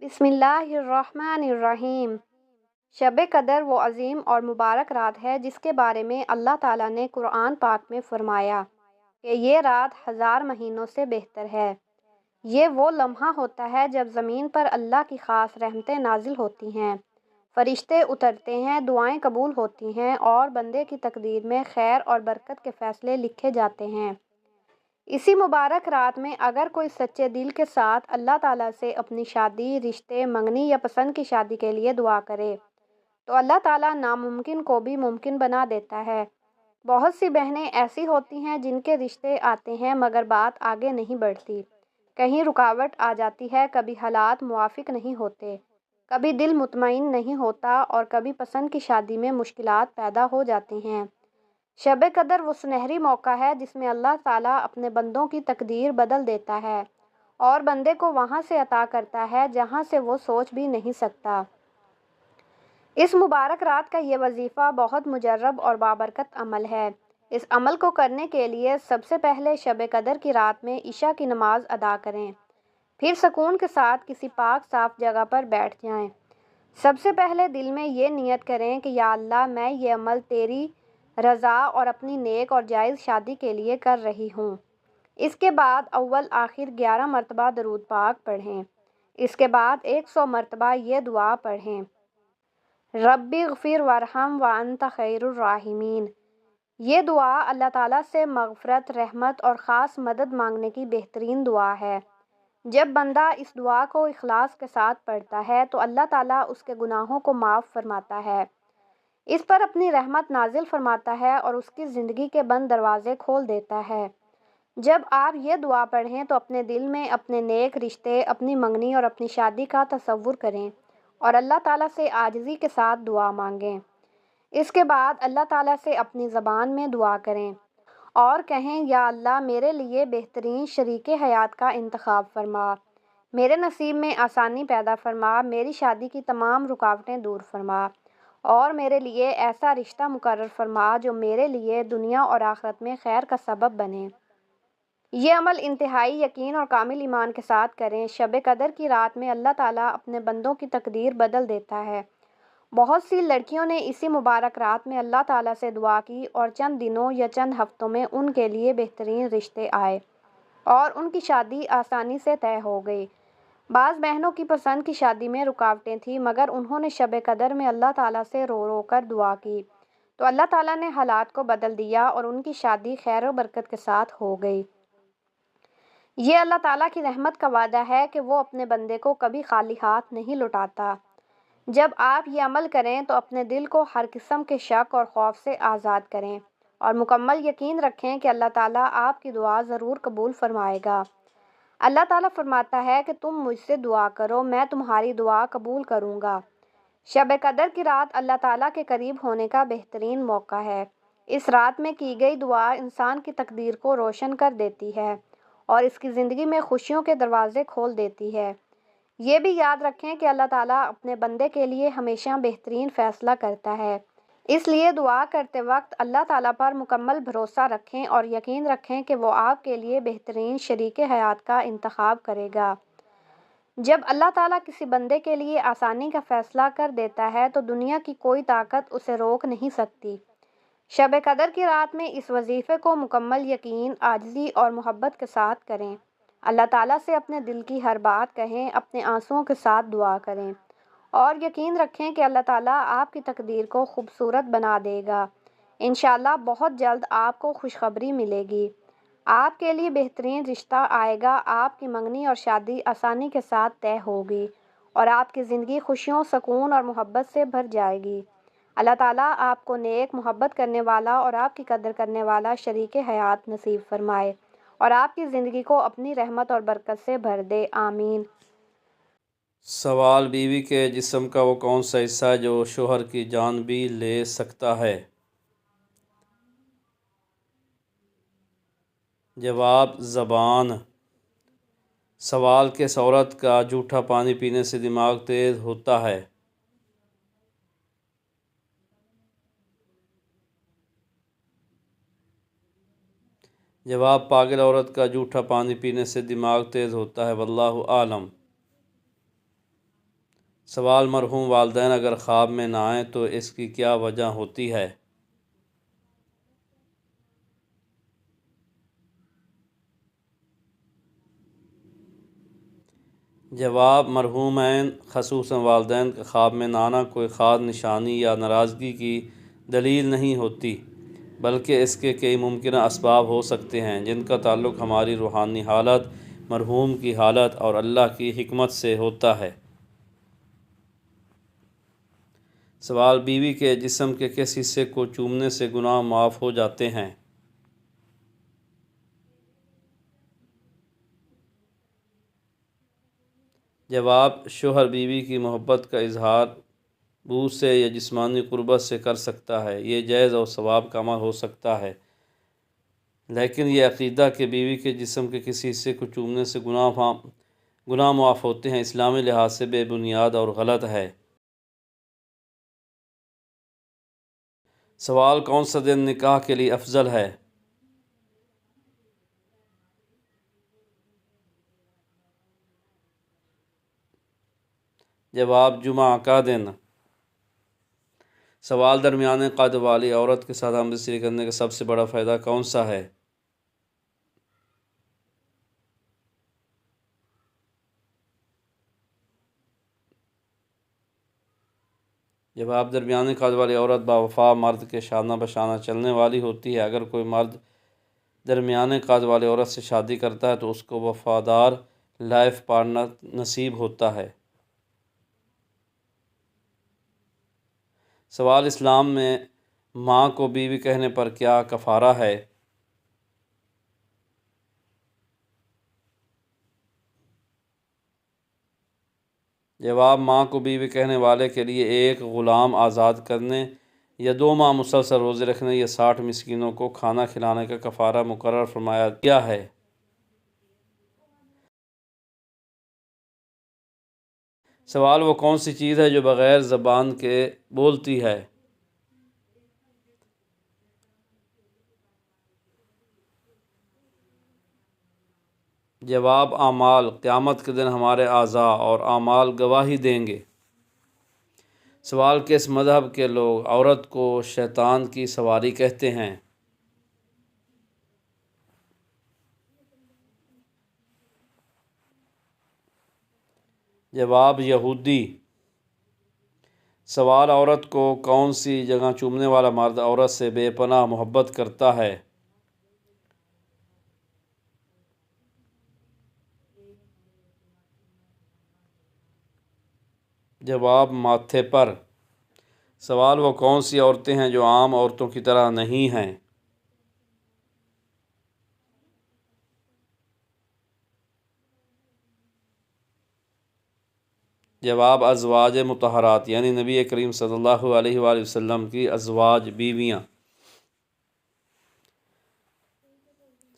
بسم اللہ الرحمن الرحیم۔ شب قدر وہ عظیم اور مبارک رات ہے جس کے بارے میں اللہ تعالیٰ نے قرآن پاک میں فرمایا کہ یہ رات 1000 مہینوں سے بہتر ہے۔ یہ وہ لمحہ ہوتا ہے جب زمین پر اللہ کی خاص رحمتیں نازل ہوتی ہیں، فرشتے اترتے ہیں، دعائیں قبول ہوتی ہیں اور بندے کی تقدیر میں خیر اور برکت کے فیصلے لکھے جاتے ہیں۔ اسی مبارک رات میں اگر کوئی سچے دل کے ساتھ اللہ تعالیٰ سے اپنی شادی، رشتے، منگنی یا پسند کی شادی کے لیے دعا کرے تو اللہ تعالیٰ ناممکن کو بھی ممکن بنا دیتا ہے۔ بہت سی بہنیں ایسی ہوتی ہیں جن کے رشتے آتے ہیں مگر بات آگے نہیں بڑھتی، کہیں رکاوٹ آ جاتی ہے، کبھی حالات موافق نہیں ہوتے، کبھی دل مطمئن نہیں ہوتا اور کبھی پسند کی شادی میں مشکلات پیدا ہو جاتی ہیں۔ شب قدر وہ سنہری موقع ہے جس میں اللہ تعالیٰ اپنے بندوں کی تقدیر بدل دیتا ہے اور بندے کو وہاں سے عطا کرتا ہے جہاں سے وہ سوچ بھی نہیں سکتا۔ اس مبارک رات کا یہ وظیفہ بہت مجرب اور بابرکت عمل ہے۔ اس عمل کو کرنے کے لیے سب سے پہلے شب قدر کی رات میں عشاء کی نماز ادا کریں، پھر سکون کے ساتھ کسی پاک صاف جگہ پر بیٹھ جائیں۔ سب سے پہلے دل میں یہ نیت کریں کہ یا اللہ، میں یہ عمل تیری رضا اور اپنی نیک اور جائز شادی کے لیے کر رہی ہوں۔ اس کے بعد اول آخر 11 مرتبہ درود پاک پڑھیں۔ اس کے بعد 100 مرتبہ یہ دعا پڑھیں، ربی اغفر وارحم وانت خیر الراحمین۔ یہ دعا اللہ تعالیٰ سے مغفرت، رحمت اور خاص مدد مانگنے کی بہترین دعا ہے۔ جب بندہ اس دعا کو اخلاص کے ساتھ پڑھتا ہے تو اللہ تعالیٰ اس کے گناہوں کو معاف فرماتا ہے، اس پر اپنی رحمت نازل فرماتا ہے اور اس کی زندگی کے بند دروازے کھول دیتا ہے۔ جب آپ یہ دعا پڑھیں تو اپنے دل میں اپنے نیک رشتے، اپنی منگنی اور اپنی شادی کا تصور کریں اور اللہ تعالیٰ سے عاجزی کے ساتھ دعا مانگیں۔ اس کے بعد اللہ تعالیٰ سے اپنی زبان میں دعا کریں اور کہیں، یا اللہ، میرے لیے بہترین شریک حیات کا انتخاب فرما، میرے نصیب میں آسانی پیدا فرما، میری شادی کی تمام رکاوٹیں دور فرما اور میرے لیے ایسا رشتہ مقرر فرما جو میرے لیے دنیا اور آخرت میں خیر کا سبب بنے۔ یہ عمل انتہائی یقین اور کامل ایمان کے ساتھ کریں۔ شب قدر کی رات میں اللہ تعالیٰ اپنے بندوں کی تقدیر بدل دیتا ہے۔ بہت سی لڑکیوں نے اسی مبارک رات میں اللہ تعالیٰ سے دعا کی اور چند دنوں یا چند ہفتوں میں ان کے لیے بہترین رشتے آئے اور ان کی شادی آسانی سے طے ہو گئی۔ بعض بہنوں کی پسند کی شادی میں رکاوٹیں تھیں مگر انہوں نے شب قدر میں اللہ تعالیٰ سے رو رو کر دعا کی تو اللہ تعالیٰ نے حالات کو بدل دیا اور ان کی شادی خیر و برکت کے ساتھ ہو گئی۔ یہ اللہ تعالیٰ کی رحمت کا وعدہ ہے کہ وہ اپنے بندے کو کبھی خالی ہاتھ نہیں لوٹاتا۔ جب آپ یہ عمل کریں تو اپنے دل کو ہر قسم کے شک اور خوف سے آزاد کریں اور مکمل یقین رکھیں کہ اللہ تعالیٰ آپ کی دعا ضرور قبول فرمائے گا۔ اللہ تعالیٰ فرماتا ہے کہ تم مجھ سے دعا کرو، میں تمہاری دعا قبول کروں گا۔ شب قدر کی رات اللہ تعالیٰ کے قریب ہونے کا بہترین موقع ہے۔ اس رات میں کی گئی دعا انسان کی تقدیر کو روشن کر دیتی ہے اور اس کی زندگی میں خوشیوں کے دروازے کھول دیتی ہے۔ یہ بھی یاد رکھیں کہ اللہ تعالیٰ اپنے بندے کے لیے ہمیشہ بہترین فیصلہ کرتا ہے، اس لیے دعا کرتے وقت اللہ تعالیٰ پر مکمل بھروسہ رکھیں اور یقین رکھیں کہ وہ آپ کے لیے بہترین شریک حیات کا انتخاب کرے گا۔ جب اللہ تعالیٰ کسی بندے کے لیے آسانی کا فیصلہ کر دیتا ہے تو دنیا کی کوئی طاقت اسے روک نہیں سکتی۔ شب قدر کی رات میں اس وظیفے کو مکمل یقین، عاجزی اور محبت کے ساتھ کریں۔ اللہ تعالیٰ سے اپنے دل کی ہر بات کہیں، اپنے آنسوؤں کے ساتھ دعا کریں اور یقین رکھیں کہ اللہ تعالیٰ آپ کی تقدیر کو خوبصورت بنا دے گا۔ انشاءاللہ بہت جلد آپ کو خوشخبری ملے گی، آپ کے لیے بہترین رشتہ آئے گا، آپ کی منگنی اور شادی آسانی کے ساتھ طے ہوگی اور آپ کی زندگی خوشیوں، سکون اور محبت سے بھر جائے گی۔ اللہ تعالیٰ آپ کو نیک، محبت کرنے والا اور آپ کی قدر کرنے والا شریک حیات نصیب فرمائے اور آپ کی زندگی کو اپنی رحمت اور برکت سے بھر دے، آمین۔ سوال: بیوی کے جسم کا وہ کون سا حصہ ہے جو شوہر کی جان بھی لے سکتا ہے؟ جواب: زبان۔ سوال: کس عورت کا جھوٹا پانی پینے سے دماغ تیز ہوتا ہے؟ جواب: پاگل عورت کا جھوٹا پانی پینے سے دماغ تیز ہوتا ہے، واللہ عالم۔ سوال: مرحوم والدین اگر خواب میں نہ آئیں تو اس کی کیا وجہ ہوتی ہے؟ جواب: مرحومین خصوصاً والدین کا خواب میں نہ آنا کوئی خاص نشانی یا ناراضگی کی دلیل نہیں ہوتی، بلکہ اس کے کئی ممکنہ اسباب ہو سکتے ہیں جن کا تعلق ہماری روحانی حالت، مرحوم کی حالت اور اللہ کی حکمت سے ہوتا ہے۔ سوال: بیوی کے جسم کے کس حصے کو چومنے سے گناہ معاف ہو جاتے ہیں؟ جواب: شوہر بیوی کی محبت کا اظہار بوس سے یا جسمانی قربت سے کر سکتا ہے، یہ جائز اور ثواب کا عمل ہو سکتا ہے، لیکن یہ عقیدہ کہ بیوی کے جسم کے کسی حصے کو چومنے سے گناہ معاف ہوتے ہیں اسلامی لحاظ سے بے بنیاد اور غلط ہے۔ سوال: کون سا دن نکاح کے لیے افضل ہے؟ جواب: جمعہ کا دن۔ سوال: درمیانے قد والی عورت کے ساتھ ہم رسیل کرنے کا سب سے بڑا فائدہ کون سا ہے؟ جواب: درمیانے قد والی عورت باوفا مرد کے شانہ بشانہ چلنے والی ہوتی ہے۔ اگر کوئی مرد درمیانے قد والی عورت سے شادی کرتا ہے تو اس کو وفادار لائف پارٹنر نصیب ہوتا ہے۔ سوال: اسلام میں ماں کو بیوی کہنے پر کیا کفارہ ہے؟ جواب: ماں کو بیوی کہنے والے کے لیے ایک غلام آزاد کرنے یا 2 ماہ مسلسل روزے رکھنے یا 60 مسکینوں کو کھانا کھلانے کا کفارہ مقرر فرمایا گیا ہے۔ سوال: وہ کون سی چیز ہے جو بغیر زبان کے بولتی ہے؟ جواب: اعمال۔ قیامت کے دن ہمارے اعضاء اور اعمال گواہی دیں گے۔ سوال: کس مذہب کے لوگ عورت کو شیطان کی سواری کہتے ہیں؟ جواب: یہودی۔ سوال: عورت کو کون سی جگہ چومنے والا مرد عورت سے بے پناہ محبت کرتا ہے؟ جواب: ماتھے پر۔ سوال: وہ کون سی عورتیں ہیں جو عام عورتوں کی طرح نہیں ہیں؟ جواب: ازواج مطہرات، یعنی نبی کریم صلی اللہ علیہ وآلہ وسلم کی ازواج بیویاں۔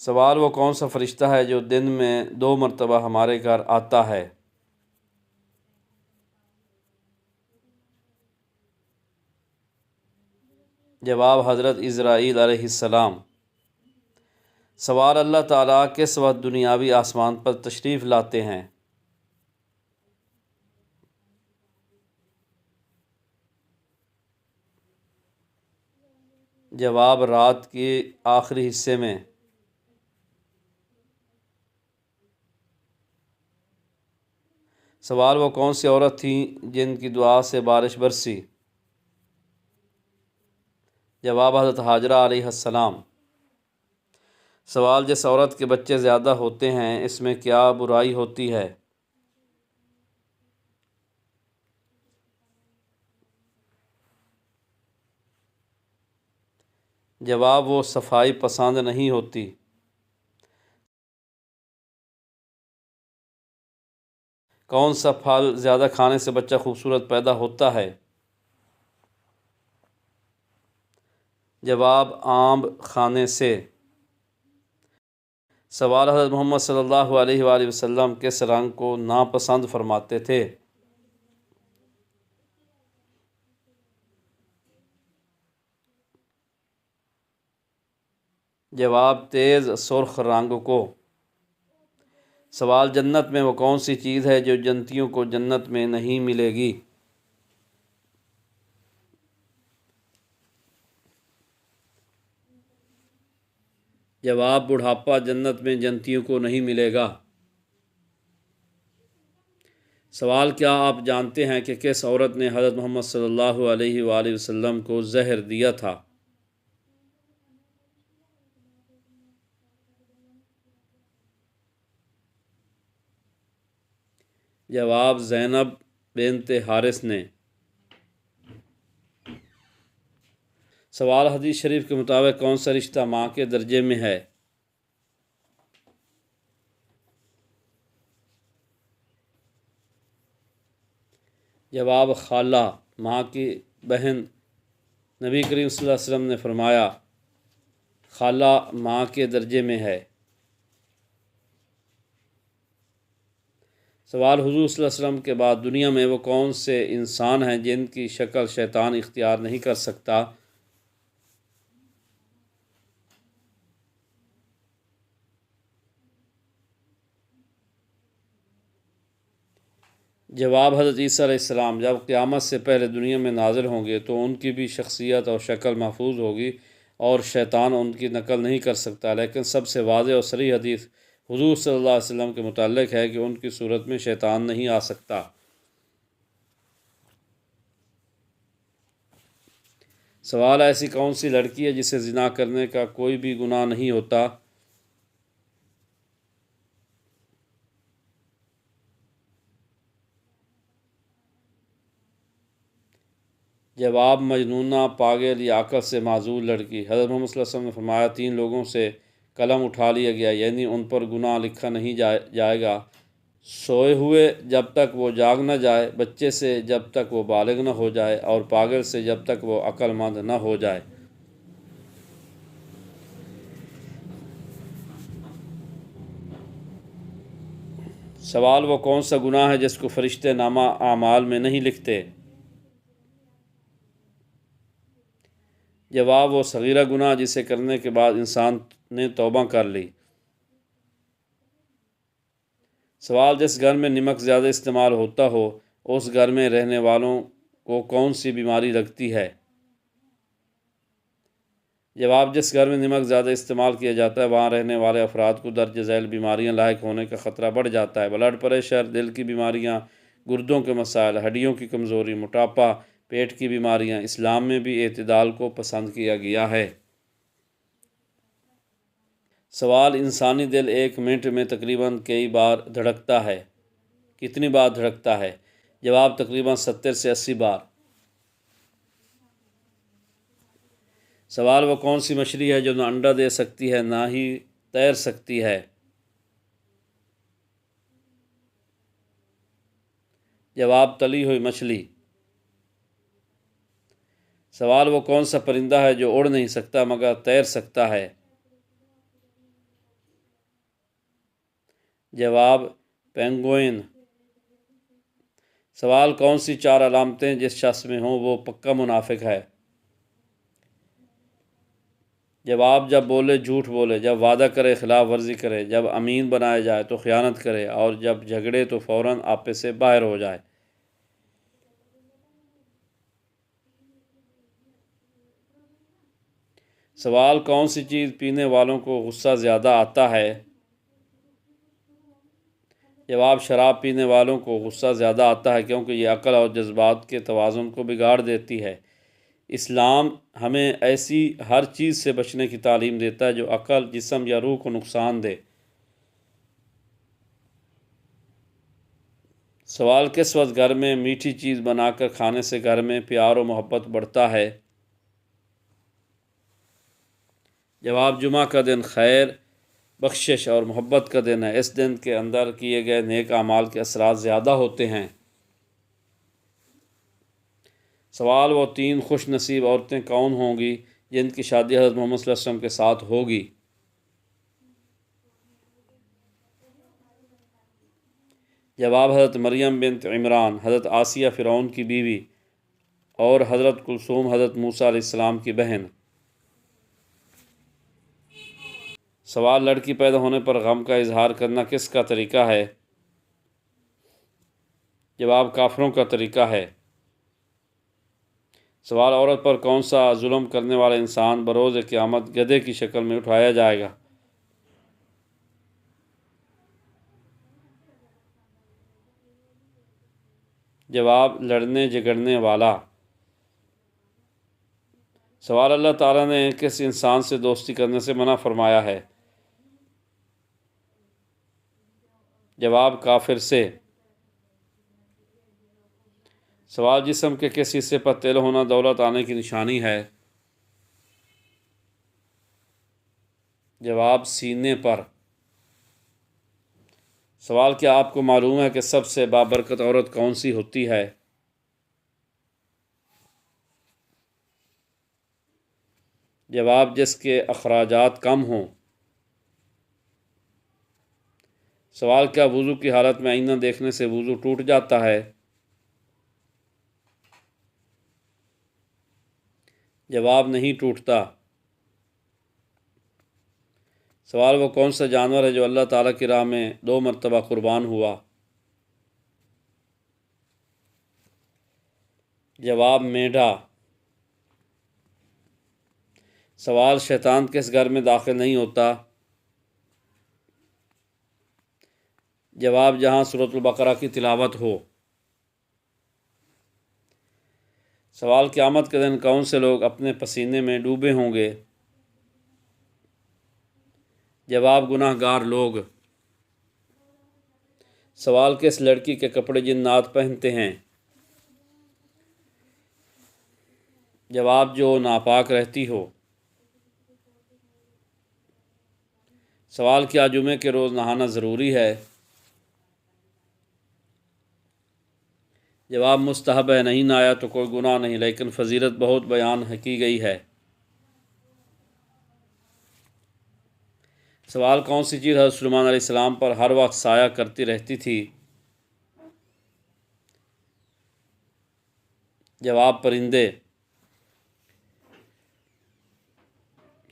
سوال: وہ کون سا فرشتہ ہے جو دن میں 2 مرتبہ ہمارے گھر آتا ہے؟ جواب: حضرت عزرائیل علیہ السلام۔ سوال: اللہ تعالیٰ کس وقت دنیاوی آسمان پر تشریف لاتے ہیں؟ جواب: رات کے آخری حصے میں۔ سوال: وہ کون سی عورت تھیں جن کی دعا سے بارش برسی؟ جواب: حضرت ہاجرہ علیہ السلام۔ سوال: جس عورت کے بچے زیادہ ہوتے ہیں اس میں کیا برائی ہوتی ہے؟ جواب: وہ صفائی پسند نہیں ہوتی۔ کون سا پھل زیادہ کھانے سے بچہ خوبصورت پیدا ہوتا ہے؟ جواب: آم کھانے سے۔ سوال: حضرت محمد صلی اللہ علیہ وآلہ وسلم کس رنگ کو ناپسند فرماتے تھے؟ جواب: تیز سرخ رنگ کو۔ سوال جنت میں وہ کون سی چیز ہے جو جنتیوں کو جنت میں نہیں ملے گی؟ جواب بڑھاپا جنت میں جنتیوں کو نہیں ملے گا۔ سوال کیا آپ جانتے ہیں کہ کس عورت نے حضرت محمد صلی اللہ علیہ وآلہ وسلم کو زہر دیا تھا؟ جواب زینب بنت حارث نے۔ سوال حدیث شریف کے مطابق کون سا رشتہ ماں کے درجے میں ہے؟ جواب خالہ، ماں کی بہن۔ نبی کریم صلی اللہ علیہ وسلم نے فرمایا خالہ ماں کے درجے میں ہے۔ سوال حضور صلی اللہ علیہ وسلم کے بعد دنیا میں وہ کون سے انسان ہیں جن کی شکل شیطان اختیار نہیں کر سکتا؟ جواب حضرت عیسیٰ علیہ السلام جب قیامت سے پہلے دنیا میں نازل ہوں گے تو ان کی بھی شخصیت اور شکل محفوظ ہوگی اور شیطان ان کی نقل نہیں کر سکتا، لیکن سب سے واضح اور صریح حدیث حضور صلی اللہ علیہ وسلم کے متعلق ہے کہ ان کی صورت میں شیطان نہیں آ سکتا۔ سوال ایسی کون سی لڑکی ہے جسے زنا کرنے کا کوئی بھی گناہ نہیں ہوتا؟ جواب مجنونہ، پاگل یا عقل سے معزول لڑکی۔ حضرت محمد صلی اللہ علیہ وسلم نے فرمایا 3 لوگوں سے قلم اٹھا لیا گیا، یعنی ان پر گناہ لکھا نہیں جائے گا، سوئے ہوئے جب تک وہ جاگ نہ جائے، بچے سے جب تک وہ بالغ نہ ہو جائے، اور پاگل سے جب تک وہ عقل مند نہ ہو جائے۔ سوال وہ کون سا گناہ ہے جس کو فرشتے نامہ اعمال میں نہیں لکھتے؟ جواب وہ صغیرہ گناہ جسے کرنے کے بعد انسان نے توبہ کر لی۔ سوال جس گھر میں نمک زیادہ استعمال ہوتا ہو اس گھر میں رہنے والوں کو کون سی بیماری لگتی ہے؟ جواب جس گھر میں نمک زیادہ استعمال کیا جاتا ہے وہاں رہنے والے افراد کو درج ذیل بیماریاں لاحق ہونے کا خطرہ بڑھ جاتا ہے۔ بلڈ پریشر، دل کی بیماریاں، گردوں کے مسائل، ہڈیوں کی کمزوری، موٹاپا، پیٹ کی بیماریاں۔ اسلام میں بھی اعتدال کو پسند کیا گیا ہے۔ سوال انسانی دل 1 منٹ میں تقریباً کئی بار دھڑکتا ہے؟ کتنی بار دھڑکتا ہے؟ جواب تقریباً 70 سے 80 بار۔ سوال وہ کون سی مچھلی ہے جو نہ انڈا دے سکتی ہے نہ ہی تیر سکتی ہے؟ جواب تلی ہوئی مچھلی۔ سوال وہ کون سا پرندہ ہے جو اڑ نہیں سکتا مگر تیر سکتا ہے؟ جواب پینگوئن۔ سوال کون سی 4 علامتیں جس شخص میں ہوں وہ پکا منافق ہے؟ جواب جب بولے جھوٹ بولے، جب وعدہ کرے خلاف ورزی کرے، جب امین بنایا جائے تو خیانت کرے، اور جب جھگڑے تو فوراً آپے سے باہر ہو جائے۔ سوال کون سی چیز پینے والوں کو غصہ زیادہ آتا ہے؟ جواب شراب پینے والوں کو غصہ زیادہ آتا ہے کیونکہ یہ عقل اور جذبات کے توازن کو بگاڑ دیتی ہے۔ اسلام ہمیں ایسی ہر چیز سے بچنے کی تعلیم دیتا ہے جو عقل، جسم یا روح کو نقصان دے۔ سوال کس وقت گھر میں میٹھی چیز بنا کر کھانے سے گھر میں پیار و محبت بڑھتا ہے؟ جواب جمعہ کا دن خیر، بخشش اور محبت کا دن ہے۔ اس دن کے اندر کیے گئے نیک اعمال کے اثرات زیادہ ہوتے ہیں۔ سوال وہ 3 خوش نصیب عورتیں کون ہوں گی جن کی شادی حضرت محمد صلی اللہ علیہ وسلم کے ساتھ ہوگی؟ جواب حضرت مریم بنت عمران، حضرت آسیہ فرعون کی بیوی، اور حضرت کلثوم حضرت موسیٰ علیہ السلام کی بہن۔ سوال: لڑکی پیدا ہونے پر غم کا اظہار کرنا کس کا طریقہ ہے؟ جواب: کافروں کا طریقہ ہے۔ سوال: عورت پر کون سا ظلم کرنے والا انسان بروز قیامت گدھے کی شکل میں اٹھایا جائے گا؟ جواب: لڑنے جھگڑنے والا۔ سوال: اللہ تعالیٰ نے کس انسان سے دوستی کرنے سے منع فرمایا ہے؟ جواب: کافر سے۔ سوال: جسم کے کس حصے پر تیل ہونا دولت آنے کی نشانی ہے؟ جواب: سینے پر۔ سوال: کیا آپ کو معلوم ہے کہ سب سے بابرکت عورت کون سی ہوتی ہے؟ جواب: جس کے اخراجات کم ہوں۔ سوال: کیا وضو کی حالت میں آئینہ دیکھنے سے وضو ٹوٹ جاتا ہے؟ جواب: نہیں ٹوٹتا۔ سوال: وہ کون سا جانور ہے جو اللہ تعالیٰ کی راہ میں 2 مرتبہ قربان ہوا؟ جواب: میڈھا۔ سوال: شیطان کس گھر میں داخل نہیں ہوتا؟ جواب: جہاں سورۃ البقرہ کی تلاوت ہو۔ سوال: قیامت کے دن کون سے لوگ اپنے پسینے میں ڈوبے ہوں گے؟ جواب: گناہ گار لوگ۔ سوال: کس لڑکی کے کپڑے جنات پہنتے ہیں؟ جواب: جو ناپاک رہتی ہو۔ سوال: کیا جمعے کے روز نہانا ضروری ہے؟ جواب: مستحب ہے، نہیں نہایا تو کوئی گناہ نہیں، لیکن فضیلت بہت بیان کی گئی ہے۔ سوال: کون سی چیز حضرت سلیمان علیہ السلام پر ہر وقت سایہ کرتی رہتی تھی؟ جواب: پرندے۔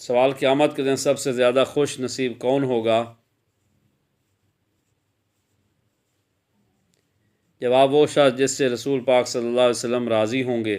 سوال: قیامت کے دن سب سے زیادہ خوش نصیب کون ہوگا؟ جواب: وہ شخص جس سے رسول پاک صلی اللہ علیہ وسلم راضی ہوں گے۔